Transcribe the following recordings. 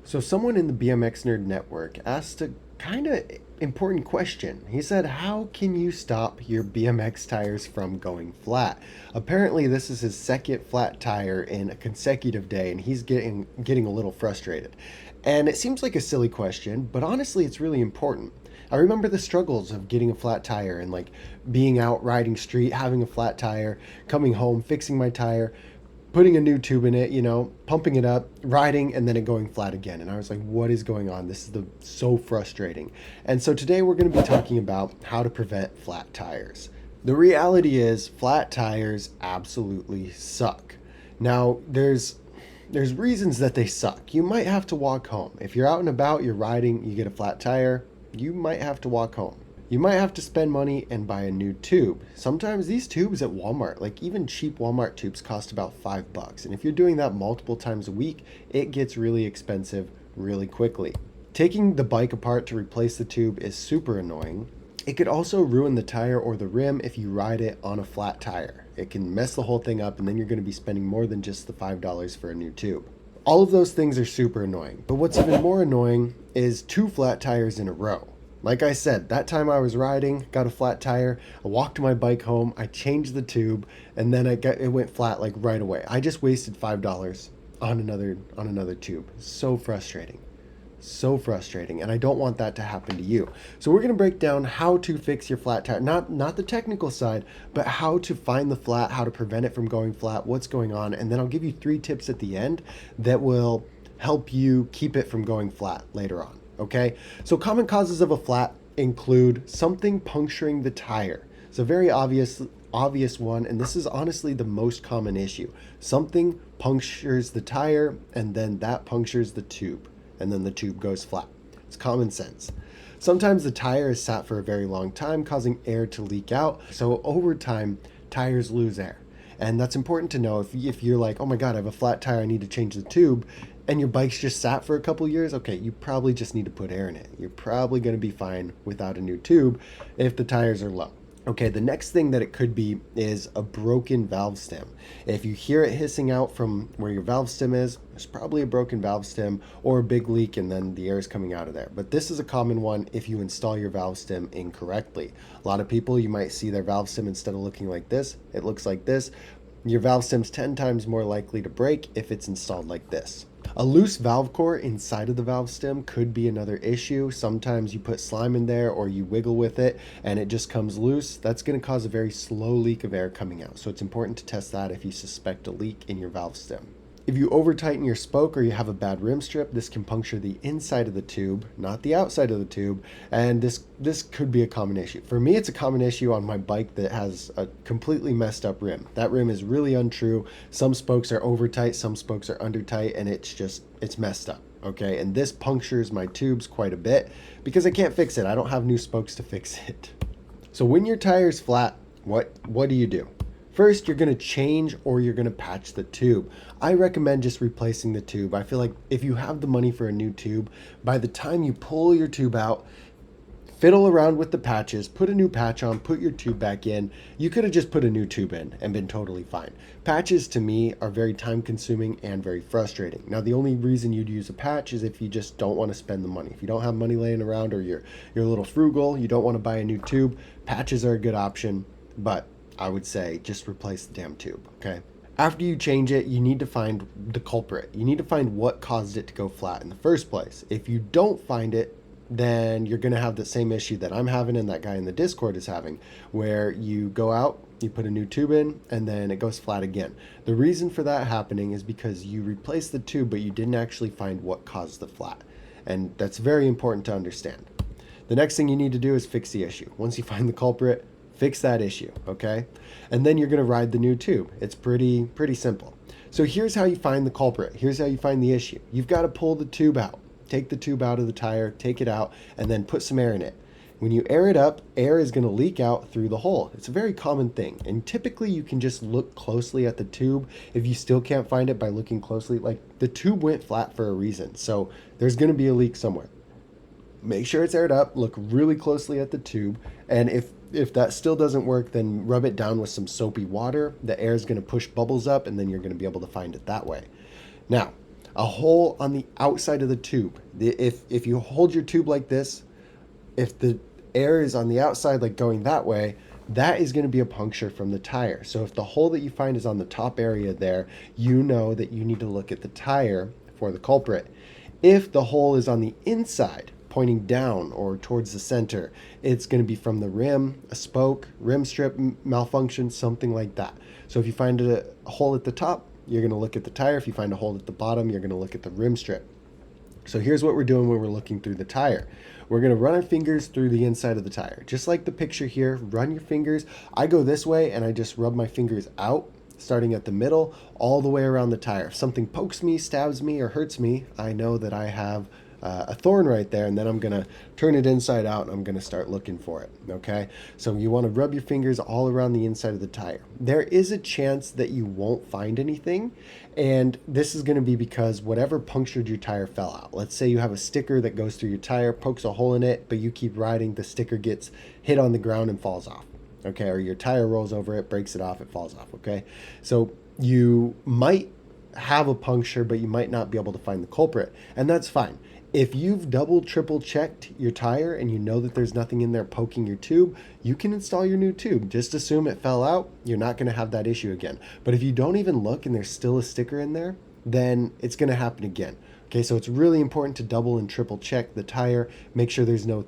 So, someone in the BMX Nerd Network asked a kind of important question. He said, how can you stop your BMX tires from going flat? Apparently, this is his second flat tire in a consecutive day, and he's getting a little frustrated. And it seems like a silly question, but honestly, it's really important. I remember the struggles of getting a flat tire and like being out riding street, having a flat tire, coming home, fixing my tire, putting a new tube in it, pumping it up, riding, and then it going flat again. And I was like, what is going on? This is so frustrating. And so today we're going to be talking about how to prevent flat tires. The reality is flat tires absolutely suck. Now, there's reasons that they suck. You might have to walk home. If you're out and about, you're riding, you get a flat tire, you might have to walk home. You might have to spend money and buy a new tube. Sometimes these tubes at Walmart, like even cheap Walmart tubes, cost about $5. And if you're doing that multiple times a week, it gets really expensive really quickly. Taking the bike apart to replace the tube is super annoying. It could also ruin the tire or the rim if you ride it on a flat tire. It can mess the whole thing up, and then you're going to be spending more than just the $5 for a new tube. All of those things are super annoying, but what's even more annoying is two flat tires in a row. Like I said, that time I was riding, got a flat tire, I walked my bike home, I changed the tube, and then it went flat like right away. I just wasted $5 on another tube. So frustrating. So frustrating, and I don't want that to happen to you. So we're going to break down how to fix your flat tire, not the technical side, but how to find the flat, how to prevent it from going flat, what's going on, and then I'll give you 3 tips at the end that will help you keep it from going flat later on. Okay, so common causes of a flat include something puncturing the tire. It's a very obvious one, and this is honestly the most common issue. Something punctures the tire, and then that punctures the tube, and then the tube goes flat. It's common sense. Sometimes the tire is sat for a very long time, causing air to leak out. So over time, tires lose air. And that's important to know. If you're like, oh my God, I have a flat tire, I need to change the tube, and your bike's just sat for a couple years, okay, you probably just need to put air in it. You're probably going to be fine without a new tube if the tires are low. Okay, the next thing that it could be is a broken valve stem. If you hear it hissing out from where your valve stem is, there's probably a broken valve stem or a big leak and then the air is coming out of there. But this is a common one if you install your valve stem incorrectly. A lot of people, you might see their valve stem, instead of looking like this, it looks like this. Your valve stem's 10 times more likely to break if it's installed like this. A loose valve core inside of the valve stem could be another issue. Sometimes you put slime in there or you wiggle with it and it just comes loose. That's going to cause a very slow leak of air coming out. So it's important to test that if you suspect a leak in your valve stem. If you over tighten your spoke or you have a bad rim strip, this can puncture the inside of the tube, not the outside of the tube, and this could be a common issue. For me, it's a common issue on my bike that has a completely messed up rim. That rim is really untrue. Some spokes are over tight, some spokes are under tight, and it's messed up. Okay, and this punctures my tubes quite a bit because I can't fix it. I don't have new spokes to fix it. So when your tire's flat, what do you do? First, you're going to change or you're going to patch the tube. I recommend just replacing the tube. I feel like if you have the money for a new tube, by the time you pull your tube out, fiddle around with the patches, put a new patch on, put your tube back in, you could have just put a new tube in and been totally fine. Patches to me are very time consuming and very frustrating. Now, the only reason you'd use a patch is if you just don't want to spend the money. If you don't have money laying around or you're a little frugal, you don't want to buy a new tube, patches are a good option, but I would say just replace the damn tube, okay? After you change it, you need to find the culprit. You need to find what caused it to go flat in the first place. If you don't find it, then you're going to have the same issue that I'm having and that guy in the Discord is having, where you go out, you put a new tube in, and then it goes flat again. The reason for that happening is because you replaced the tube, but you didn't actually find what caused the flat. And that's very important to understand. The next thing you need to do is fix the issue. Once you find the culprit, fix that issue, okay? And then you're going to ride the new tube. It's pretty simple. So here's how you find the culprit. Here's how you find the issue. You've got to pull the tube out. Take the tube out of the tire, take it out, and then put some air in it. When you air it up, air is going to leak out through the hole. It's a very common thing. And typically you can just look closely at the tube. If you still can't find it by looking closely, like the tube went flat for a reason. So there's going to be a leak somewhere. Make sure it's aired up, look really closely at the tube, and if that still doesn't work, then rub it down with some soapy water. The air is going to push bubbles up, and then you're going to be able to find it that way. Now, A hole on the outside of the tube. If you hold your tube like this, if the air is on the outside, like going that way, that is going to be a puncture from the tire. So if the hole that you find is on the top area there, you know that you need to look at the tire for the culprit. If the hole is on the inside, pointing down or towards the center, it's going to be from the rim, a spoke, rim strip malfunction, something like that. So if you find a hole at the top, you're going to look at the tire. If you find a hole at the bottom, you're going to look at the rim strip. So here's what we're doing when we're looking through the tire. We're going to run our fingers through the inside of the tire. Just like the picture here, run your fingers. I go this way and I just rub my fingers out, starting at the middle, all the way around the tire. If something pokes me, stabs me, or hurts me, I know that I have a thorn right there, and then I'm gonna turn it inside out and I'm gonna start looking for it. Okay, so you want to rub your fingers all around the inside of the tire. There is a chance that you won't find anything, and this is going to be because whatever punctured your tire fell out. Let's say you have a sticker that goes through your tire, pokes a hole in it, but you keep riding, the sticker gets hit on the ground and falls off. Okay, or your tire rolls over it, breaks it off, it falls off. Okay, so you might have a puncture, but you might not be able to find the culprit, and that's fine. If you've double, triple checked your tire and you know that there's nothing in there poking your tube, you can install your new tube. Just assume it fell out. You're not going to have that issue again. But if you don't even look and there's still a sticker in there, then it's going to happen again. Okay, so it's really important to double and triple check the tire. Make sure there's no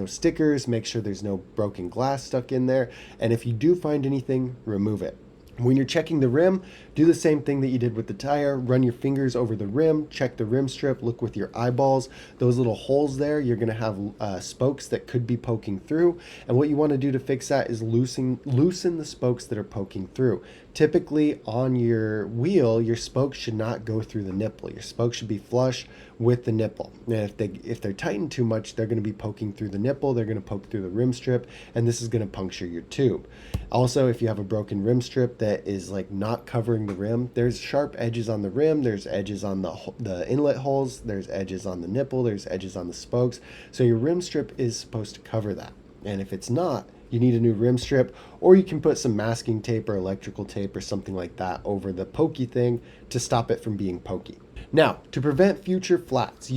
stickers. Make sure there's no broken glass stuck in there. And if you do find anything, remove it. When you're checking the rim, do the same thing that you did with the tire. Run your fingers over the rim, check the rim strip, look with your eyeballs. Those little holes there, you're going to have spokes that could be poking through. And what you want to do to fix that is loosen the spokes that are poking through. Typically on your wheel, your spokes should not go through the nipple. Your spokes should be flush with the nipple. And if they're tightened too much, they're going to be poking through the nipple, they're going to poke through the rim strip, and this is going to puncture your tube. Also, if you have a broken rim strip that is like not covering the rim, there's sharp edges on the rim, there's edges on the inlet holes, there's edges on the nipple, there's edges on the spokes. So your rim strip is supposed to cover that. And if it's not, you need a new rim strip, or you can put some masking tape or electrical tape or something like that over the pokey thing to stop it from being pokey. Now, to prevent future flats,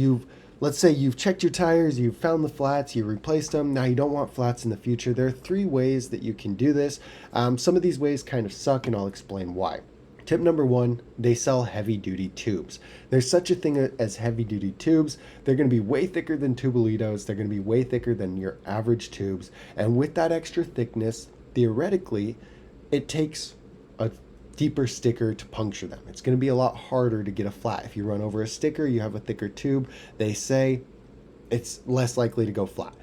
let's say you've checked your tires, you've found the flats, you replaced them. Now you don't want flats in the future. There are 3 ways that you can do this. Some of these ways kind of suck, and I'll explain why. Tip number 1, they sell heavy-duty tubes. There's such a thing as heavy-duty tubes. They're going to be way thicker than tubolitos. They're going to be way thicker than your average tubes. And with that extra thickness, theoretically, it takes a deeper sticker to puncture them. It's going to be a lot harder to get a flat. If you run over a sticker, you have a thicker tube, they say it's less likely to go flat.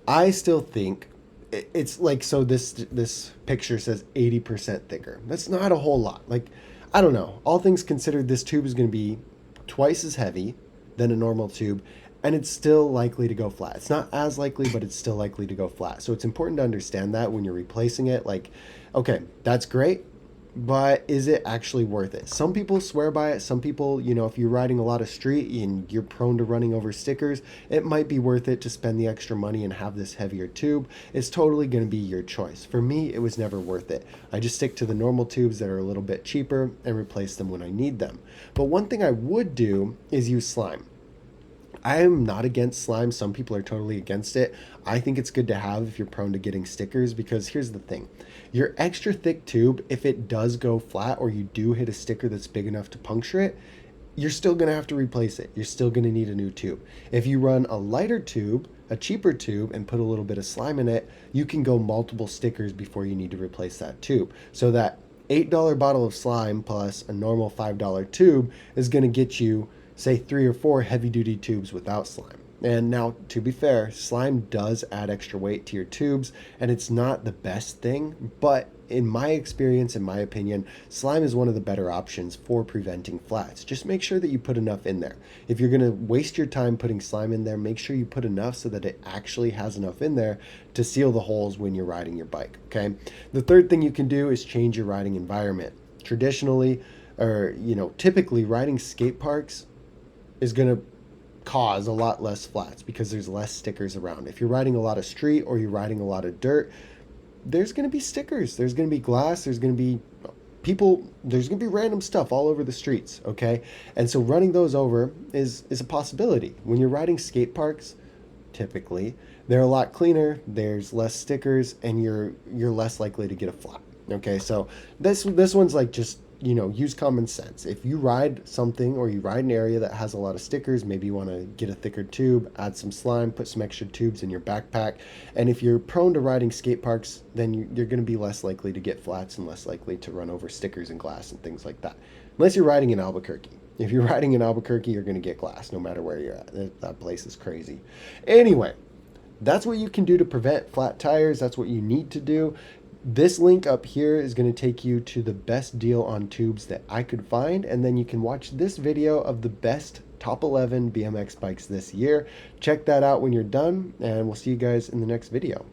I still think it's like, so this picture says 80% thicker. That's not a whole lot. Like, I don't know. All things considered, this tube is going to be twice as heavy than a normal tube, and it's still likely to go flat. It's not as likely, but it's still likely to go flat. So it's important to understand that when you're replacing it. Like, okay, that's great, but is it actually worth it? Some people swear by it. Some people, if you're riding a lot of street and you're prone to running over stickers, it might be worth it to spend the extra money and have this heavier tube. It's totally going to be your choice. For me, it was never worth it. I just stick to the normal tubes that are a little bit cheaper and replace them when I need them. But one thing I would do is use slime. I am not against slime. Some people are totally against it. I think it's good to have if you're prone to getting stickers, because here's the thing. Your extra thick tube, if it does go flat or you do hit a sticker that's big enough to puncture it, you're still going to have to replace it. You're still going to need a new tube. If you run a lighter tube, a cheaper tube, and put a little bit of slime in it, you can go multiple stickers before you need to replace that tube. So that $8 bottle of slime plus a normal $5 tube is going to get you, say, 3 or 4 heavy-duty tubes without slime. And now, to be fair, slime does add extra weight to your tubes, and it's not the best thing, but in my experience, in my opinion, slime is one of the better options for preventing flats. Just make sure that you put enough in there. If you're going to waste your time putting slime in there, make sure you put enough so that it actually has enough in there to seal the holes when you're riding your bike, okay? The third thing you can do is change your riding environment. Traditionally, or typically, riding skate parks is going to cause a lot less flats because there's less stickers around. If you're riding a lot of street or you're riding a lot of dirt, there's going to be stickers, there's going to be glass, there's going to be people, there's going to be random stuff all over the streets, okay? And so running those over is a possibility. When you're riding skate parks, typically, they're a lot cleaner, there's less stickers, and you're less likely to get a flat. Okay, so this one's like, just, use common sense. If you ride something, or you ride an area that has a lot of stickers, maybe you want to get a thicker tube, add some slime, put some extra tubes in your backpack. And if you're prone to riding skate parks, then you're going to be less likely to get flats and less likely to run over stickers and glass and things like that. Unless you're riding in Albuquerque. If you're riding in Albuquerque, you're going to get glass no matter where you're at. That place is crazy. Anyway, that's what you can do to prevent flat tires. That's what you need to do. This link up here is going to take you to the best deal on tubes that I could find, and then you can watch this video of the best top 11 BMX bikes this year. Check that out when you're done, and we'll see you guys in the next video.